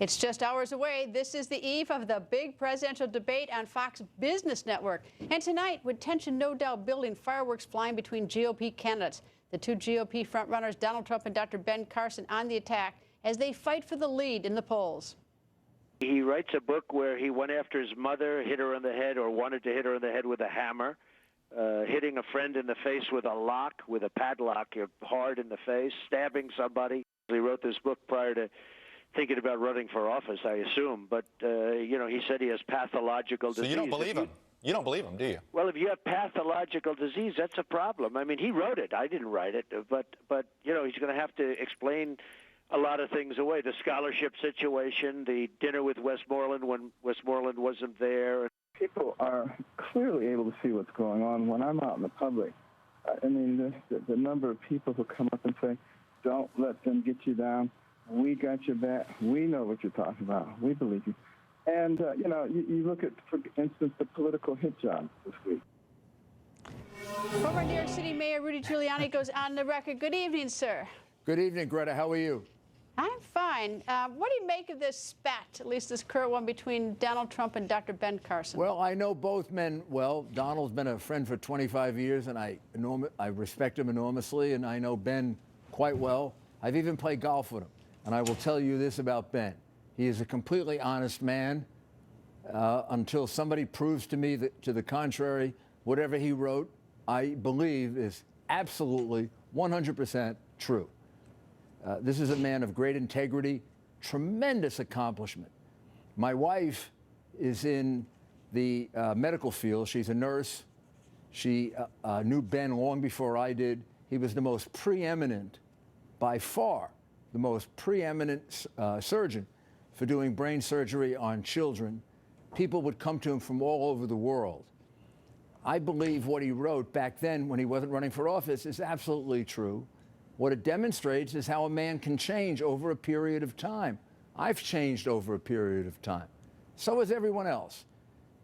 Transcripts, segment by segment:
It's just hours away. This is the eve of the big presidential debate on Fox Business Network. And tonight, with tension no doubt building, fireworks flying between GOP candidates. The two GOP frontrunners, Donald Trump and Dr. Ben Carson, on the attack as they fight for the lead in the polls. He writes a book where he went after his mother, hit her on the head, or wanted to hit her on the head with a hammer, hitting a friend in the face with a lock, with a padlock, hard in the face, stabbing somebody. He wrote this book prior to thinking about running for office, I assume. But, you know, he said he has pathological disease. So you don't believe him? You don't believe him, do you? Well, if you have pathological disease, that's a problem. I mean, he wrote it. I didn't write it. But you know, he's going to have to explain a lot of things away. The scholarship situation, the dinner with Westmoreland when Westmoreland wasn't there. People are clearly able to see what's going on when I'm out in the public. I mean, the number of people who come up and say, don't let them get you down. We got your back. We know what you're talking about. We believe you. And, you know, you look at, for instance, the political hit job this week. Former New York City Mayor Rudy Giuliani goes on the record. Good evening, sir. Good evening, Greta. How are you? I'm fine. What do you make of this spat, at least this current one, between Donald Trump and Dr. Ben Carson? Well, I know both men well. Donald's been a friend for 25 years, and I respect him enormously, and I know Ben quite well. I've even played golf with him. And I will tell you this about Ben. He is a completely honest man until somebody proves to me that to the contrary. Whatever he wrote, I believe is absolutely 100% true. This is a man of great integrity, tremendous accomplishment. My wife is in the medical field. She's a nurse. She knew Ben long before I did. He was the most preeminent, by far, the most preeminent surgeon for doing brain surgery on children. People would come to him from all over the world. I believe what he wrote back then when he wasn't running for office is absolutely true. What it demonstrates is how a man can change over a period of time. I've changed over a period of time. So has everyone else.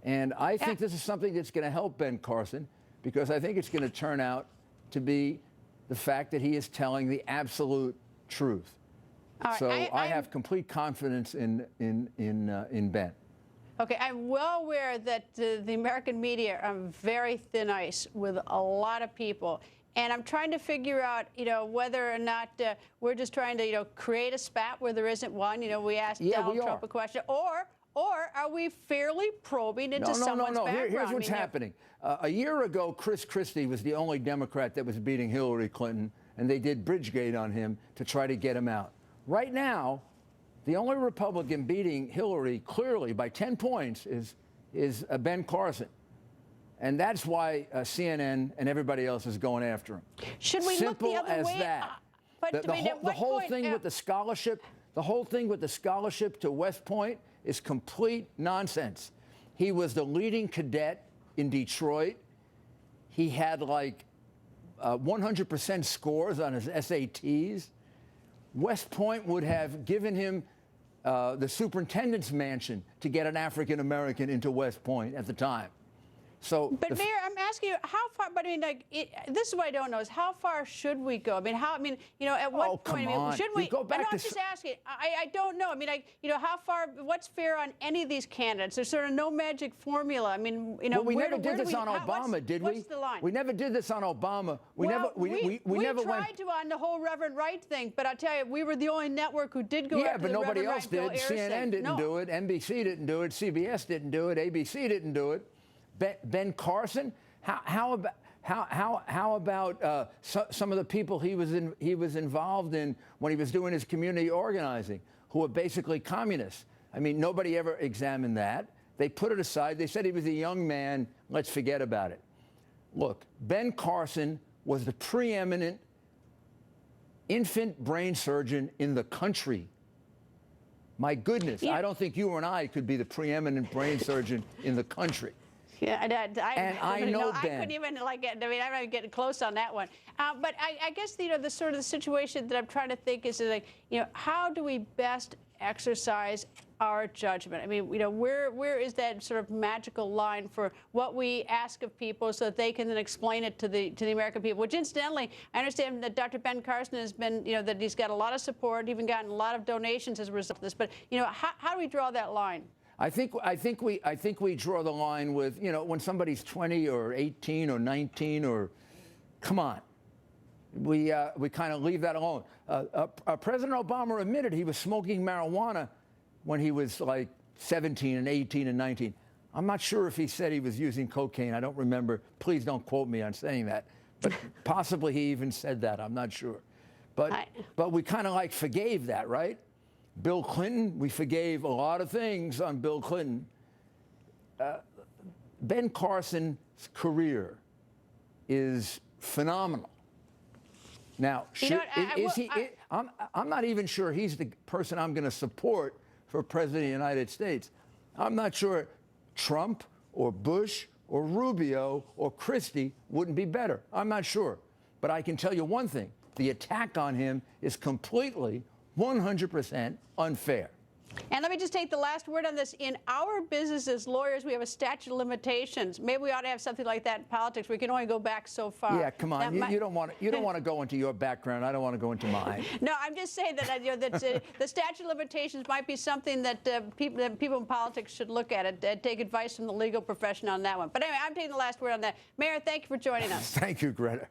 And I think this is something that's going to help Ben Carson, because I think it's going to turn out to be the fact that he is telling the absolute truth. Right, so I have complete confidence in Ben. Okay, I'm well aware that the American media are on very thin ice with a lot of people. And I'm trying to figure out, you know, whether or not we're just trying to, you know, create a spat where there isn't one. You know, we asked Donald Trump a question. Or are we fairly probing into someone's background? Here's what's happening. A year ago, Chris Christie was the only Democrat that was beating Hillary Clinton, and they did Bridgegate on him to try to get him out. Right now, the only Republican beating Hillary clearly by 10 points is Ben Carson. And that's why CNN and everybody else is going after him. Should we Simple look the other as way? that. But The whole thing with the scholarship to West Point is complete nonsense. He was the leading cadet in Detroit. He had like 100% scores on his SATs. West Point would have given him the superintendent's mansion to get an African American into West Point at the time. So, but Mayor, I'm asking you how far. But I mean, like, this is what I don't know: is how far should we go? I mean, you know, at what point? I mean, should we? Go back I'm just asking. I don't know. I mean, you know, how far? What's fair on any of these candidates? There's sort of no magic formula. I mean, you know, well, we never did this on Obama, did we? What's the line? We never did this on Obama. We never tried to on the whole Reverend Wright thing, but I'll tell you, we were the only network who did go after the nobody Reverend else Wright did. CNN didn't do it. NBC didn't do it. CBS didn't do it. ABC didn't do it. Ben Carson, how about some of the people he was involved in when he was doing his community organizing, who were basically communists? I mean, nobody ever examined that. They put it aside. They said he was a young man. Let's forget about it. Look, Ben Carson was the preeminent infant brain surgeon in the country. My goodness, I don't think you and I could be the preeminent brain surgeon in the country. Yeah, I know I Ben. couldn't even like get. I mean, I'm not getting close on that one. But I guess the sort of the situation that I'm trying to think is like, how do we best exercise our judgment? I mean, where is that sort of magical line for what we ask of people so that they can then explain it to the American people? Which, incidentally, I understand that Dr. Ben Carson has been, that he's got a lot of support, even gotten a lot of donations as a result of this. But how do we draw that line? I think we draw the line with, when somebody's 20 or 18 or 19 or, come on, we kind of leave that alone. President Obama admitted he was smoking marijuana when he was like 17 and 18 and 19. I'm not sure if he said he was using cocaine. I don't remember. Please don't quote me on saying that. But possibly he even said that. I'm not sure. But we kind of like forgave that, right? Bill Clinton, we forgave a lot of things on Bill Clinton. Ben Carson's career is phenomenal. Now, I'm not even sure he's the person I'm going to support for President of the United States. I'm not sure Trump or Bush or Rubio or Christie wouldn't be better. I'm not sure. But I can tell you one thing. The attack on him is completely 100% unfair. And let me just take the last word on this. In our business as lawyers, we have a statute of limitations. Maybe we ought to have something like that in politics. We can only go back so far. Yeah, come on. You don't want to go into your background. I don't want to go into mine. No, I'm just saying that the statute of limitations might be something that people in politics should look at it, take advice from the legal profession on that one. But anyway, I'm taking the last word on that. Mayor, thank you for joining us. Thank you, Greta.